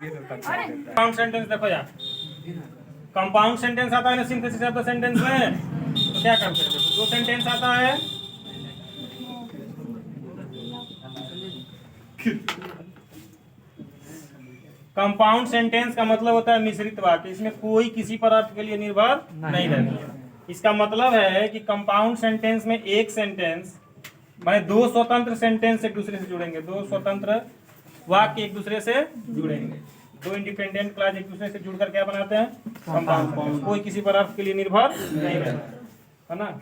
Compound sentence देखो यार, compound sentence आता है ना सिंथेसिस ऑफ द सेंटेंस में, तो क्या करते हैं? दो सेंटेंस आता है, कंपाउंड सेंटेंस का मतलब होता है मिश्रित वाक्य, इसमें कोई किसी पर अर्थ के लिए निर्भर नहीं रहती है। इसका मतलब है कि कंपाउंड सेंटेंस में एक सेंटेंस माने दो स्वतंत्र सेंटेंस एक दूसरे से जुड़ेंगे, दो स्वतंत्र वाक्य एक दूसरे से जुड़ेंगे, दो इंडिपेंडेंट क्लॉज एक दूसरे से जुड़कर क्या बनाते हैं? कंपाउंड। कोई किसी पर अर्थ के लिए निर्भर नहीं रहता है ना।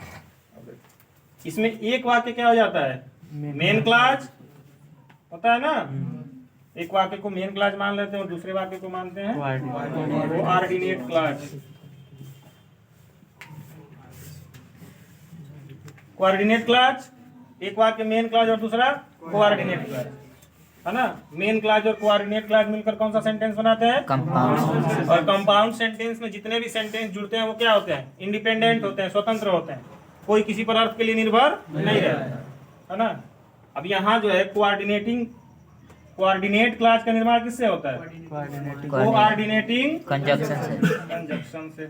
इसमें एक वाक्य क्या हो जाता है? मेन क्लॉज होता है ना। एक वाक्य को मेन क्लॉज मान लेते हैं और दूसरे वाक्य को मानते हैं कोऑर्डिनेट क्लॉज। कोऑर्डिनेट क्लॉज, एक वाक्य मेन क्लॉज और दूसरा कोऑर्डिनेट क्लॉज है ना। मेन क्लॉज और कोऑर्डिनेट क्लॉज मिलकर कौन सा सेंटेंस बनाते हैं? कंपाउंड। और कंपाउंड सेंटेंस में जितने भी सेंटेंस जुड़ते हैं वो क्या होते हैं? इंडिपेंडेंट होते हैं, स्वतंत्र होते हैं, कोई किसी पर अर्थ के लिए निर्भर नहीं रहता है ना। अब यहाँ जो है कोऑर्डिनेट क्लॉज का निर्माण किससे होता है? कोऑर्डिनेटिंग कंजंक्शन से।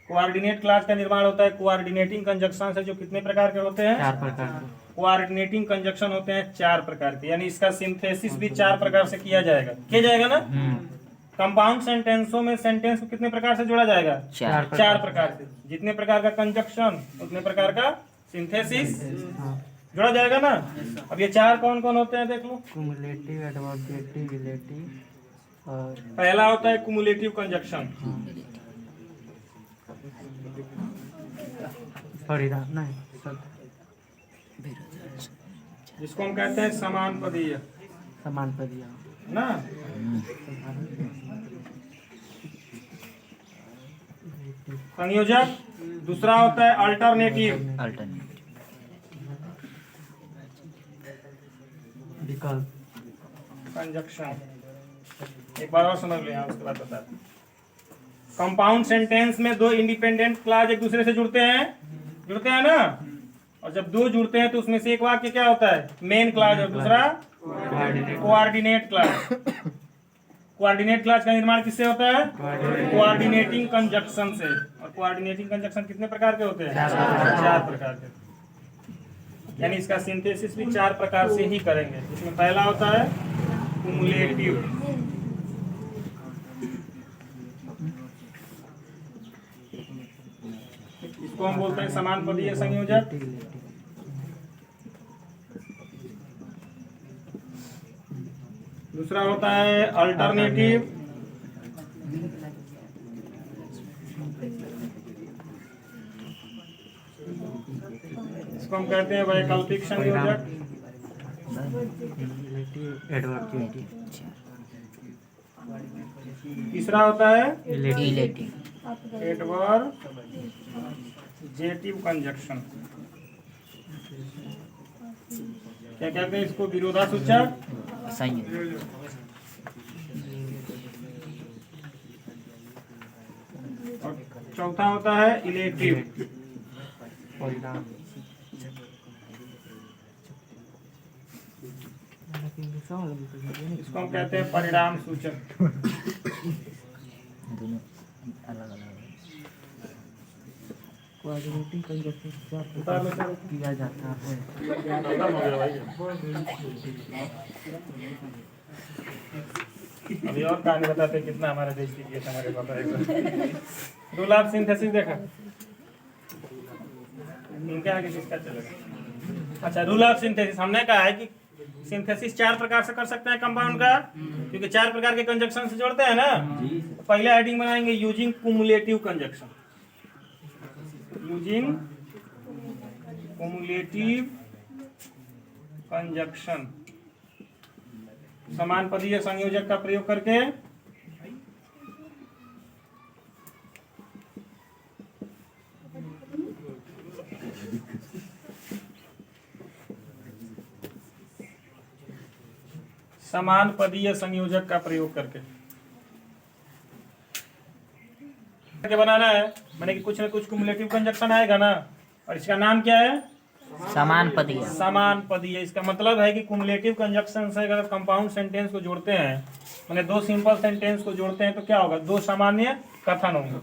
कोऑर्डिनेट क्लॉज का निर्माण होता है कोऑर्डिनेटिंग कंजंक्शन से, जो कितने प्रकार के होते हैं? 4 प्रकार के। कोऑर्डिनेटिंग कंजंक्शन होते हैं 4 प्रकार के, यानी इसका सिंथेसिस भी 4 प्रकार से किया जाएगा ना। कंपाउंड सेंटेंसों में सेंटेंस को कितने प्रकार से जोड़ा जाएगा? 4 प्रकार से। जितने प्रकार का कंजंक्शन उतने प्रकार का सिंथेसिस जोड़ा जाएगा ना। अब ये 4 कौन कौन होते हैं देख लो। क्युमुलेटिव, एडवर्बिएटिव, रिलेटिव और पहला होता है क्युमुलेटिव कंजंक्शन, परिणाम नहीं, जिसको हम कहते हैं समानपदीय ना। संयोजक दूसरा होता है अल्टरनेटिव, विकल्प कंजंक्शन। एक बार और समझ लिया, उसके बाद बता। कंपाउंड सेंटेंस में दो इंडिपेंडेंट क्लॉज एक दूसरे से जुड़ते हैं ना। और जब दो जुड़ते हैं तो उसमें से एक वाक्य क्या होता है? मेन क्लॉज और दूसरा कोऑर्डिनेट क्लॉज। कोऑर्डिनेट क्लॉज का निर्माण किससे होता है? कोऑर्डिनेटिंग कंजंक्शन से। और कोऑर्डिनेटिंग कंजंक्शन कितने प्रकार के होते हैं? 4 प्रकार के। यानी इसका सिंथेसिस भी 4 प्रकार से ही करेंगे। इसमें पहला होता है क्युमुलेटिव, इसको हम बोलते हैं समानपदीय संयोजक। दूसरा होता है अल्टरनेटिव, इसको हम कहते हैं वैकल्पिक संयोजक। तीसरा होता है एडवर्जेटिव कंजंक्शन। क्या कहते हैं इसको? विरोधासूचक संयोजक। और चौथा होता है इलेक्टिव, इसको हम कहते हैं परिणाम सूचक। दोनों अलग-अलग कोऑर्डिनेटिंग कंजंक्शन किया जाता है। अभी और कहानी बताते कितना हमारे देश की किया हमारे पापा। रूल ऑफ सिंथेसिस देखा, इनके आगे किसका चलेगा? अच्छा, रूल ऑफ सिंथेसिस हमने कहा है कि सिंथेसिस 4 प्रकार से कर सकते हैं कंपाउंड का, क्योंकि 4 प्रकार के कंजंक्शन से जोड़ते हैं ना। तो पहले हेडिंग बनाएंगे using cumulative conjunction, using cumulative conjunction, समानपदीय संयोजक का प्रयोग करके समानपदीय संयोजक का प्रयोग करके बनाना है। माने कि कुछ न कुछ क्युमुलेटिव कंजंक्शन आएगा ना, और इसका नाम क्या है? समान पदीय। समान पदीय। इसका मतलब है कि कुमुलेटिव कंजक्शन से अगर कंपाउंड सेंटेंस को जोड़ते हैं, मैंने दो सिंपल सेंटेंस को जोड़ते हैं तो क्या होगा, दो सामान्य कथन होंगे।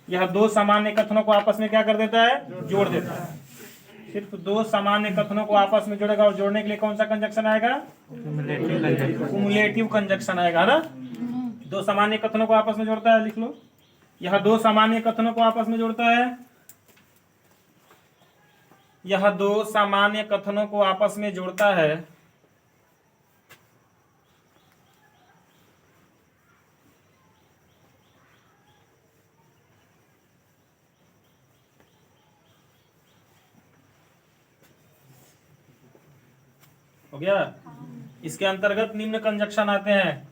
यह दो सामान्य कथनों को आपस में क्या कर देता है, जोड़ देता है। सिर्फ दो सामान्य कथनों को आपस में जोड़ेगा, और जोड़ने के लिए कौन सा कंजक्शन आएगा, कुमुलेटिव कंजक्शन आएगा ना। दो सामान्य कथनों को आपस में जोड़ता है, लिख लो। यह दो सामान्य कथनों को आपस में जोड़ता है, यह दो सामान्य कथनों को आपस में जोड़ता है। हो गया। इसके अंतर्गत निम्न कंजक्शन आते हैं।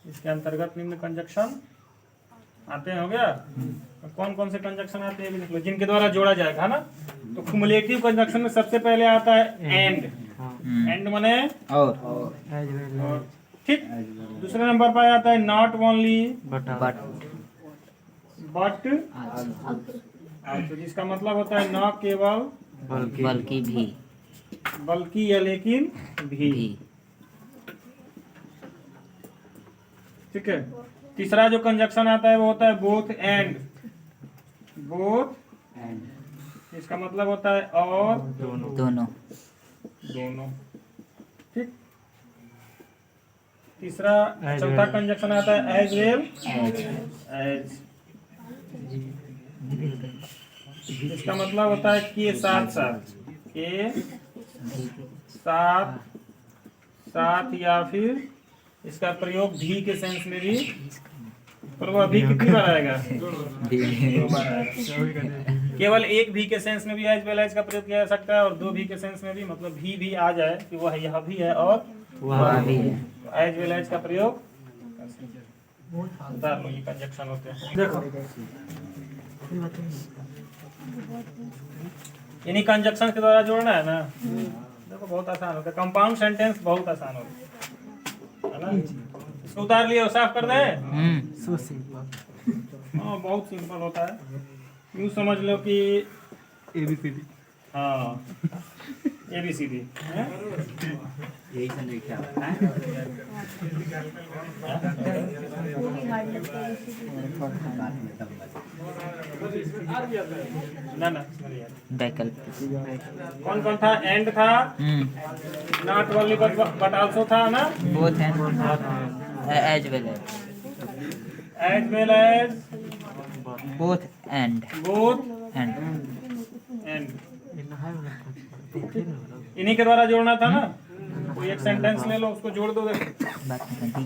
इसके अंतर्गत निम्न कंजक्शन आते हैं। हो गया। तो कौन कौन से कंजक्शन आते हैं भी लिख लो, जिनके द्वारा जोड़ा जाएगा, है ना। तो कुमुलेटिव कंजक्शन में सबसे पहले आता है एंड। एंड माने और, ठीक। दूसरे नंबर पर आता है नॉट ओनली बट बट, तो जिसका मतलब होता है न केवल बल्कि भी। बल्कि या लेकिन भी। ठीक है। तीसरा जो कंजक्शन आता है वो होता है बोथ एंड। बोथ, इसका मतलब होता है और दोनों। ठीक। तीसरा चौथा कंजक्शन आता है एज वेल एज। इसका मतलब होता है के साथ साथ, के साथ साथ, या फिर इसका प्रयोग भी के सेंस में भी। पर वो अभी कितनी बार आएगा, दो बार आएगा। केवल एक भी के सेंस में भी एज वेल एज का प्रयोग किया जा सकता है, और दो भी के सेंस में भी, मतलब भी आ जाए कि वह यह भी है और वह भी है, तो एज वेल एज का प्रयोग उतार लो। ये कंजक्शन होते हैं। देखो इन्हीं कंजक्शन के द्वारा जोड़ना है ना। देखो बहुत आसान होता है, कंपाउंड सेंटेंस बहुत आसान होता है ना। इसको उतार लिए और साफ कर दें। So simple. हाँ बहुत सिंपल होता है। यूँ समझ लो कि ABCD। हाँ ABCD यही से लिखा ना वैकल्पिक। कौन कौन था, एंड था, नॉट ओनली बट आल्सो था ना, both and as well as well as, both and both and. And. इन्हीं के द्वारा जोड़ना था ना। कोई एक सेंटेंस ले लो, उसको जोड़ दो। देखो बात ठीक है।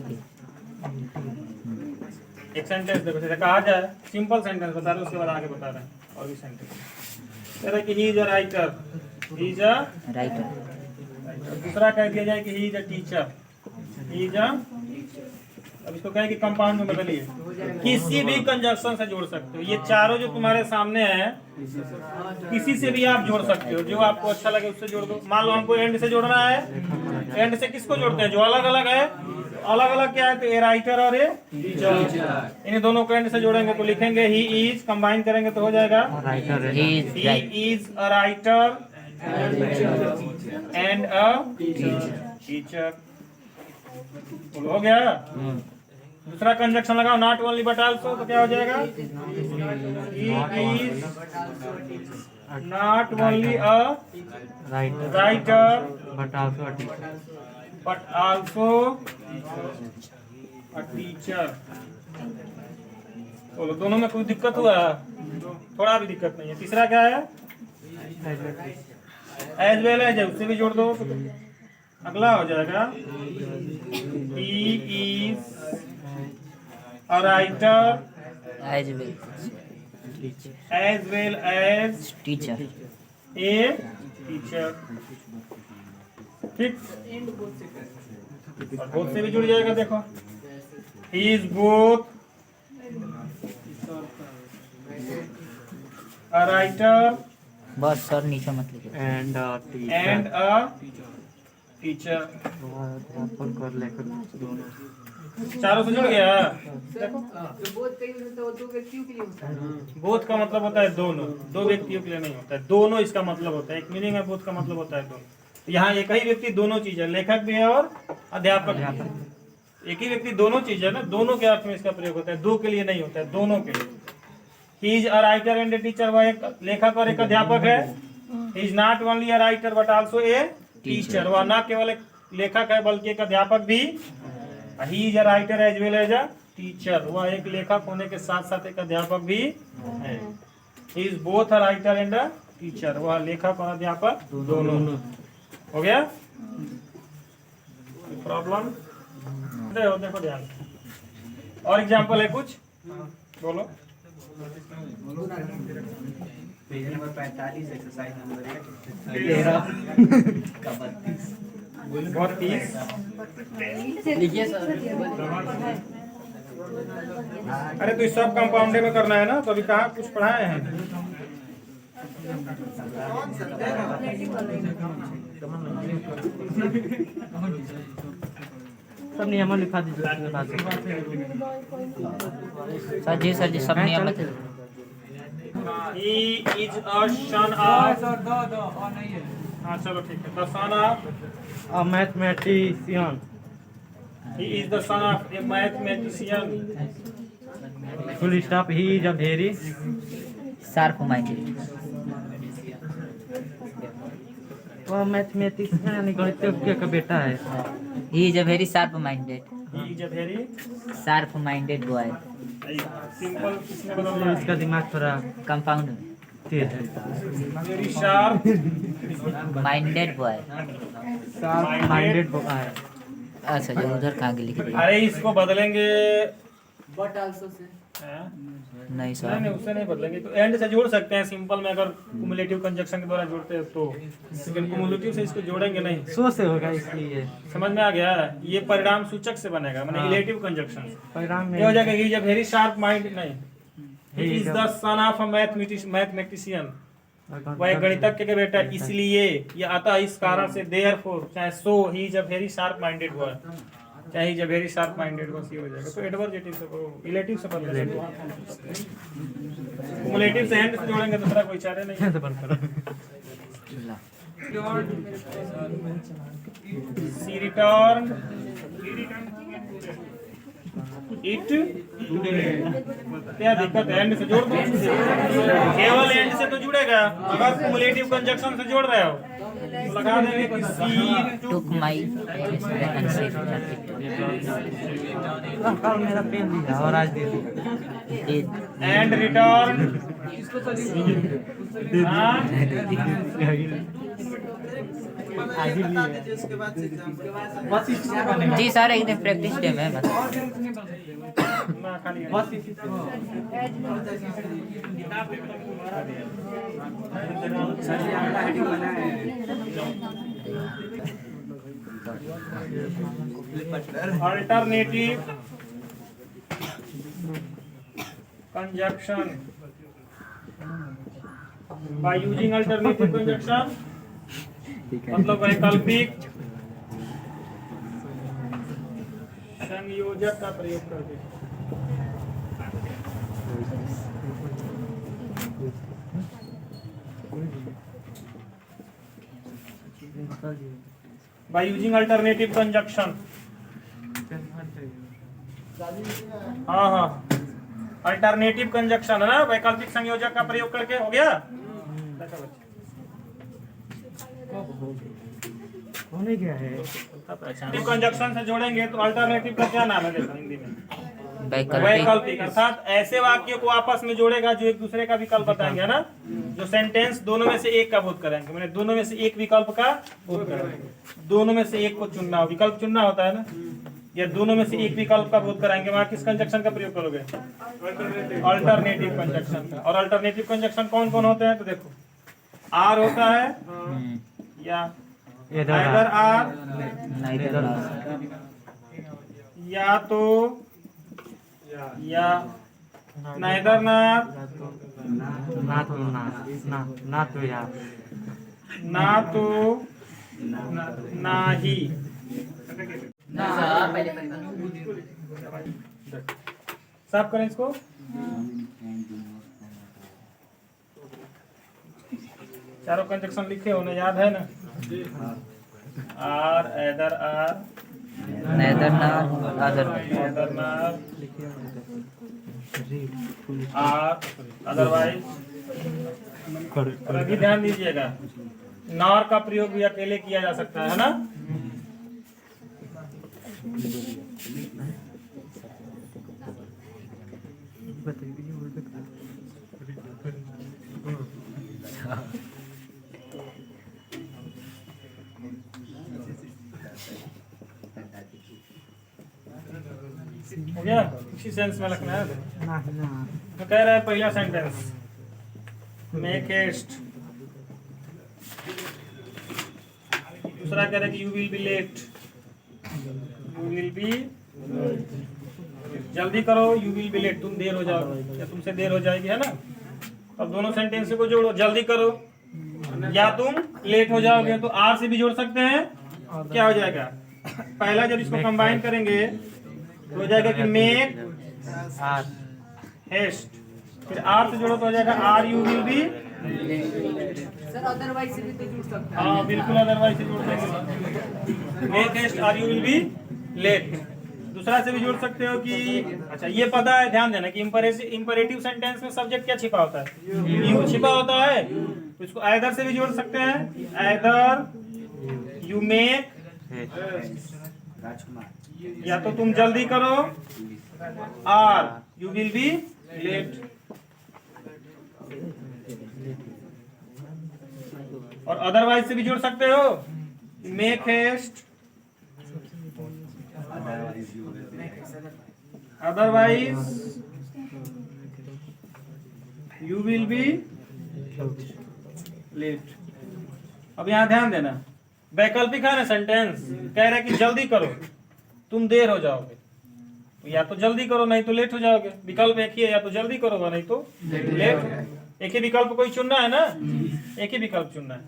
एक सेंटेंस देखो, जैसे कहा जाए सिंपल सेंटेंस बता रहे, उसके बाद आगे बता रहे हैं और भी सेंटेंस। कह रहे कि ही is a writer, he is a writer. दूसरा कह दिया जाए कि ही is a teacher, he is अ। अब इसको कहे कि कंपाउंड में बदलिए, किसी भी कंजक्शन से जोड़ सकते हो। ये चारों जो तुम्हारे सामने हैं, किसी से भी आप जोड़ सकते हो, जो आपको अच्छा लगे उससे जोड़ दो। मान लो हमको एंड से जोड़ना है, एंड से किसको जोड़ते हैं, जो अलग अलग है। अलग अलग क्या है, तो ए राइटर और ए टीचर, इन दोनों को एंड से जोड़ेंगे तो लिखेंगे ही इज, कंबाइन करेंगे तो हो जाएगा he is a writer and a teacher. हो गया। दूसरा कंजक्शन लगाओ, नॉट ओनली बट आल्सो, तो क्या हो जाएगा, he is not only a writer but also a teacher. बोलो दोनों में कोई दिक्कत हुआ, थोड़ा भी दिक्कत नहीं है। तीसरा क्या है, एज वेल एज, उससे भी जोड़ दो। अगला हो जाएगा he is a writer as well as teacher. A teacher. ठीक। और बोथ से भी जुड़ जाएगा। देखो he is both a writer बस सर नीचे मत लिखिए। And a teacher. अध्यापक और लेखक दोनों। चारों से जुड़ गया। बोध बोथ का मतलब होता है दोनों, दो व्यक्तियों के लिए नहीं होता है, दोनों इसका मतलब होता है। एक मीनिंग है बोथ का मतलब होता है दोनों। तो यहाँ एक ही व्यक्ति दोनों चीज है, लेखक भी है और अध्यापक भी है। एक ही व्यक्ति दोनों चीज है ना, दोनों के अर्थ में इसका प्रयोग होता है, दो के लिए नहीं होता है, दोनों के लिए। ही is a writer and a teacher, वह एक लेखक और एक अध्यापक है। He is not only a writer but also a teacher, वह न केवल एक लेखक है बल्कि एक अध्यापक भी। He is a writer as well as a teacher, वह एक लेखक होने के साथ साथ एक अध्यापक भी है। ही is both a writer and a teacher, वह लेखक और अध्यापक दोनों। हो गया प्रॉब्लम? देखो ध्यान से। और एग्जांपल है कुछ, बोलो। पेज नंबर 45 एक्सरसाइज नंबर 13 का 32। 32। लिखिए सर। अरे तो इस सब कंपाउंडे में करना है ना, तो अभी कहाँ कुछ पढ़ाए हैं। सब नियम लिखा दीजिए। सर जी सब नियम बता। He is a son of, हाँ चलो ठीक है, the son of, A mathematician. he is the son of a mathematician. Full stop. He is a very sharp minded. वह मैथमेटिशियन यानी गणितज्ञ का बेटा है। ही is a very sharp minded. He is a very sharp minded boy. simple, किसने बदलना है? इसका दिमाग थोड़ा कंपाउंड में तेज है। Very sharp minded boy. Minded है। अच्छा जो उधर कहाँ के लिख दिया? अरे इसको बदलेंगे, बट आल्सो से हाँ? नहीं नहीं सर। नहीं उससे नहीं बदलेंगे, तो एंड से जोड़ सकते हैं सिंपल में, अगर कुमुलेटिव कंजक्शन के द्वारा जोड़ते हैं तो। लेकिन कुमुलेटिव से इसको जोड़ेंगे नहीं। सो से होगा इसलिए समझ में आ गया? ये परिणाम सूचक से बनेगा, माने हाँ। Relative conjunction. परिणाम में ये हो जाएगा, he is a very sharp mind, नहीं, he is the son of a mathematician, वह एक गणितज्ञ के बेटा, इसलिए या अतः इस कारण से, देयरफॉर, चाहे so, he is a very sharp minded boy, चाहे he is a very sharp minded, बस ये हो जाएगा। तो एडवर्जेटिव से करो, रिलेटिव से बदल देंगे, कुमुलेटिव से एंड से जोड़ेंगे, दूसरा कोई चारे नहीं। कैसे बंद करो। सी रिटर्न इट, क्या दिक्कत है? एंड से जोड़ दो, केवल एंड से तो जुड़ेगा। अगर कुमुलेटिव कंजक्शन से जोड़ रहे हो तो लगा देंगे कि सी टुक माई कल मेरा पेन दिया और आज दे दिया। And return. जी सर एक दिन प्रैक्टिस डे में बस। Alternative conjunction by using alternative conjunction, मतलब वैकल्पिक संयोजक का प्रयोग करके। बाय यूजिंग अल्टरनेटिव कंजक्शन, हाँ हाँ, अल्टरनेटिव कंजक्शन है ना, वैकल्पिक संयोजक का प्रयोग करके। हो गया? होने गया है। कंजक्शन से जोड़ेंगे तो अल्टरनेटिव का क्या नाम है देखो हिंदी में? वैकल्पिक। वैकल्पिक, अर्थात ऐसे वाक्यों को आपस में जोड़ेगा जो एक दूसरे का विकल्प बताएंगे ना, जो सेंटेंस दोनों में से एक का बोध करेंगे, मैंने दोनों में से एक विकल्प का बोध करेंगे। दोनों में से एक को चुनना हो, विकल्प चुनना होता है ना, या दोनों में से एक विकल्प का बोध कराएंगे, वहां किस कंजक्शन का प्रयोग करोगे? अल्टरनेटिव कंजक्शन का। और अल्टरनेटिव कंजक्शन कौन कौन होते हैं? तो देखो, आर होता है, या आइदर आर, या तो, या नाइदर नॉर, ना तो यार ना तो नाही। ना सर पहले पहले साफ करें इसको। चारों कंजक्शन लिखे हो ना, याद है ना? Or either or neither nor other either nor or otherwise. और अभी ध्यान दीजिएगा, नॉर का प्रयोग भी अकेले किया जा सकता है ना? हो गया? इसी सेंस में लिखना है। तो कह रहा है पहला सेंटेंस, मेक हेस्ट। दूसरा कह रहा है कि you will be late. You will be, जल्दी करो, यू विल बी लेट, तुम देर हो जाओगे या तुमसे देर हो जाएगी, है ना? अब दोनों सेंटेंस को जोड़ो, जल्दी करो या तुम लेट हो जाओगे। तो आर से भी जोड़ सकते हैं। क्या हो जाएगा? पहला जब इसको कंबाइन करेंगे तो हो जाएगा कि मेक हेस्ट, फिर आर से जोड़ो तो हो जाएगा or you will be. Sir otherwise से भी तो जुड़ सकता है। हाँ बिल्कुल, अदरवाइज से जोड़ देंगे। Make haste or you will be late. दूसरा से भी जोड़ सकते हो कि, अच्छा ये पता है, ध्यान देना कि इंपरेटिव सेंटेंस में सब्जेक्ट क्या छिपा होता है? यू छिपा होता है। तो इसको आइदर से भी जोड़ सकते हैं। आइदर यू मेक, या तो तुम जल्दी करो, or you will be late. और अदरवाइज से भी जोड़ सकते हो, make haste otherwise you will be late. अब यहां ध्यान देना, वैकल्पिक है ना सेंटेंस, कह रहा है कि जल्दी करो, तुम देर हो जाओगे। तो या तो जल्दी करो नहीं तो लेट हो जाओगे। विकल्प एक ही है, या तो जल्दी करोगे नहीं तो लेट। एक ही विकल्प कोई चुनना है ना, एक ही विकल्प चुनना है।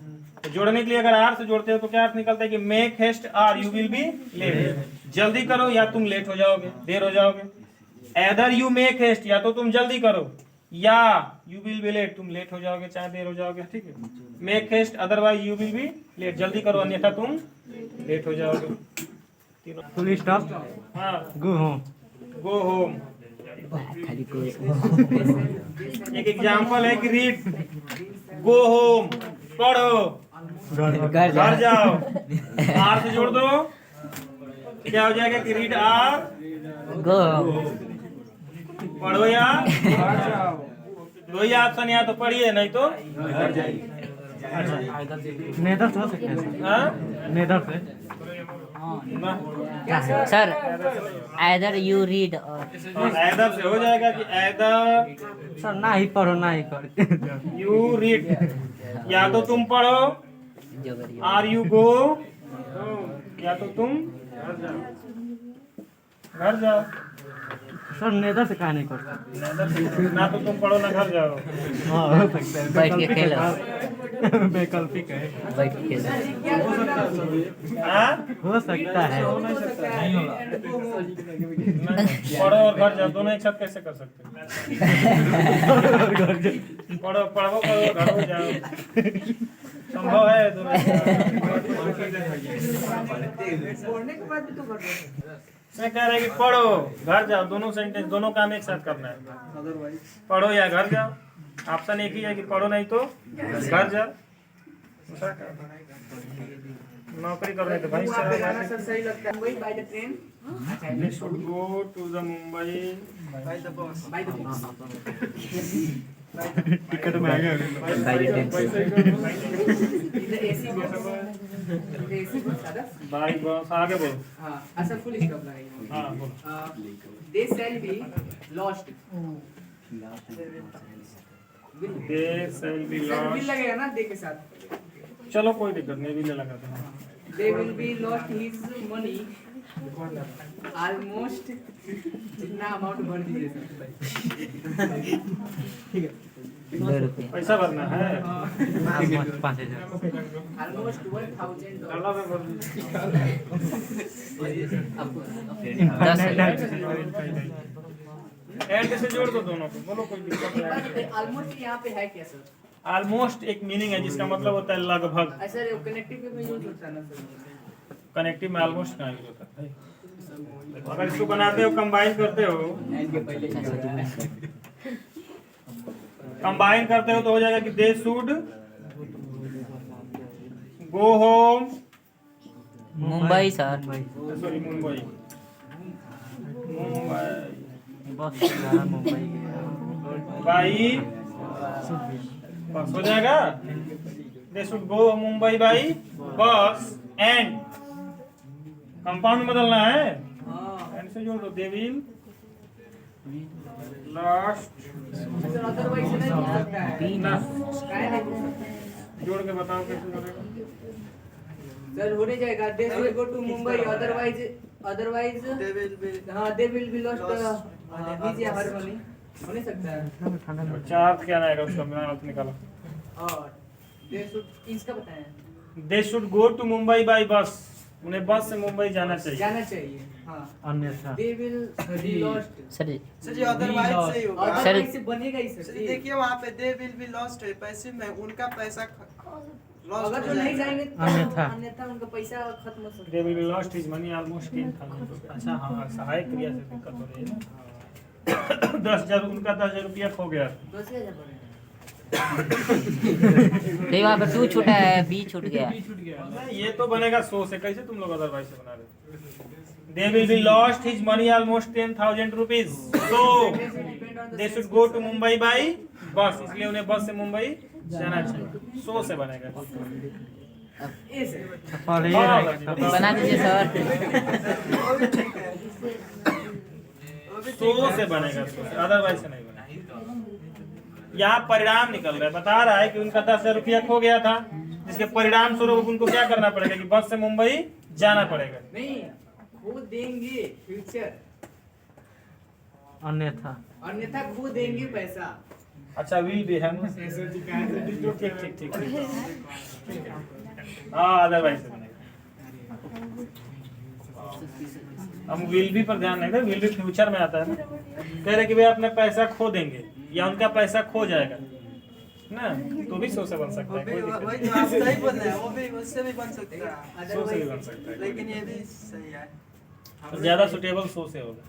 तो जोड़ने के लिए अगर आर से जोड़ते हो तो क्या अर्थ निकलता है कि make haste or you will be late, जल्दी करो या तुम लेट हो जाओगे, देर हो जाओगे। एदर यू मेक हेस्ट, या तो तुम जल्दी करो, या यू विल बी लेट, तुम लेट हो जाओगे चाहे देर हो जाओगे। ठीक है, make haste otherwise you will be late, जल्दी करो अन्यथा तुम लेट हो जाओगे। फुल स्टॉप, हाँ, गो होम। Go home. खाली कोई एक एग्जांपल है कि रीड, गो होम, पढ़ो, घर जाओ। आर से जोड़ दो, क्या हो जाएगा कि रीड आर, गो पढ़ो या दो ही ऑप्शन, या तो पढ़िए नहीं तो नेदर से हो सकता है। हाँ? नेदर से सर आइदर यू रीड और ऐदर से हो जाएगा कि ऐदर सर ना ही पढ़ो ना ही कर। यू रीड, या तो तुम पढ़ो, जो करिए आर यू गो, या तो तुम घर जाओ। सर नेदर से कहा नहीं कर। ना तो तुम पढ़ो ना घर जाओ। हाँ हो सकता है, बैठ के खेलो, वैकल्पिक है, बैठ के खेलो। हाँ? हो सकता है। पढ़ो और घर जाओ दोनों एक साथ कैसे कर सकते हो? पढ़ो पढ़ो करो घर हो जाओ, संभव है दोनों। पढ़ने के बाद भी तो कर रहे हैं। मैं कह रहा है कि पढ़ो घर जाओ, दोनों सेंटेंस दोनों काम एक साथ करना है। पढ़ो या घर जाओ, ऑप्शन एक ही है कि पढ़ो नहीं तो घर जाओ। नौकरी करने तो भाई वहाँ पे जाना सर सही लगता है। Mumbai by the train, We should go to the Mumbai by the bus. Ticket में आ गया। इधर एसी बस, एसी बस दादा। by bus। आगे बोलो। हाँ, अच्छा फुल स्टॉप लगाइए। हाँ बोलो। They shall be lost। They shall be sir will lost। लगेगा ना दे के साथ। चलो कोई दिक्कत नहीं, भी ले लगाते हैं। They will be lost his money almost, जितना अमाउंट भर दीजिए सर। ठीक है। 2 रुपये पैसा भरना है। ऑलमोस्ट 5000 ऑलमोस्ट $1000 एंड से जोड़ दो दोनों को, बोलो कोई दिक्कत नहीं। ऑलमोस्ट यहाँ पे है क्या सर? ऑलमोस्ट एक मीनिंग है जिसका मतलब होता है लगभग। सर कनेक्टिव में यूज होता है ना सर? कनेक्टिव में ऑलमोस्ट कहाँ यूज होता है? अगर इसको बनाते हो कंबाइन करते हो, कंबाइन करते हो तो हो जाएगा कि दे should go home, Mumbai sir sorry Mumbai, बस द्वारा मुंबई बाई बस हो जाएगा। दे शुड गो मुंबई बाई बस एंड कंपाउंड बदलना है, एंड से जोड़ दो। They will last, sir otherwise नहीं हो सकता है। काहे नहीं हो सकता? जोड़ के बताओ कैसे जोड़ेगा। सर होने जाएगा they will go to Mumbai otherwise हाँ they will be lost his या हर मनी हो नहीं सकता है। चार क्या आएगा उसका, मैं अर्थ निकाला। और दे शुड इसका बताएं, they should go to Mumbai by bus, उन्हें बस से मुंबई जाना चाहिए। जाना चाहिए। हाँ अन्यथा they will be lost sir sir जी अदरवाइज सही होगा। अदरवाइज से बनेगा ही सर सर। जी देखिए वहाँ पे दे विल बी लॉस्ट है, पैसे में उनका पैसा लॉस्ट अगर हो तो नहीं जाएगा। जाएंगे तो अन्यथा। अन्यथा उनका पैसा खत्म हो सकता they will lost his money almost 10,000 रुपये। अच्छा हाँ, सहायक क्रिया से दिक्कत हो रही है ना। 10,000 उनका 10,000 रुपया खो गया। है। 10,000 बनेगा। नहीं वहाँ पर 2 छूटा है, B छूट गया। नहीं, ये तो बनेगा 100 से, कैसे तुम लोग अदरवाइज से बना रहे हो? They will be lost his money almost 10,000 rupees, so they should go to Mumbai by bus, इसलिए उन्हें बस से मुंबई जाना चाहिए। 100 से बनेगा। ये सर पहले ये हाँ, रहेगा। बना दीजिए सर। 100 से बनेगा, 100 से, अदरवाइज से नहीं बनेगा। यहाँ परिणाम निकल रहा है, बता रहा है कि उनका 10,000 रुपया खो गया था, जिसके परिणाम स्वरूप उनको क्या करना पड़ेगा कि बस से मुंबई जाना पड़ेगा। नहीं खो देंगे फ्यूचर, अन्यथा अन्यथा खो देंगे पैसा। अच्छा विल भी है ना? ठीक ठीक ठीक ठीक। हाँ अदरवाइज से बनेगा। हम विल भी पर ध्यान नहीं दें, विल भी फ्यूचर में आता है ना। कह रहे कि वे अपने पैसा खो देंगे या उनका पैसा खो जाएगा ना, तो भी 100 से बन सकता है, कोई दिक्कत वही नहीं। तो आप सही बोल रहे हैं, वो भी उससे भी बन सकता है, 100 से भी बन सकता है, लेकिन ये भी सही है। तो ज्यादा सुटेबल 100 से होगा।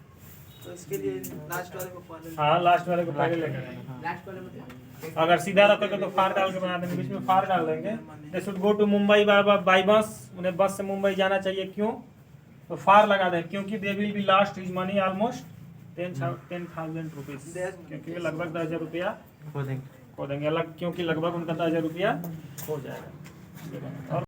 तो उसके लिए लास्ट वाले को पहले हाँ लास्ट वाले को पहले लेकर आएंगे। लास्ट वाला मतलब अगर सीधा रखोगे तो फार डाल के बना देंगे, बीच में फार डाल देंगे। They should go to Mumbai by bus, उन्हें बस से मुंबई जाना चाहिए, क्यों? तो फार लगा दें, क्योंकि दे will B last his money almost 10,000 rupees, क्योंकि वे लगभग 10,000 रुपया खो देंगे। खो देंगे, क्योंकि लगभग उनका 10,000 रुपया हो जाएगा। और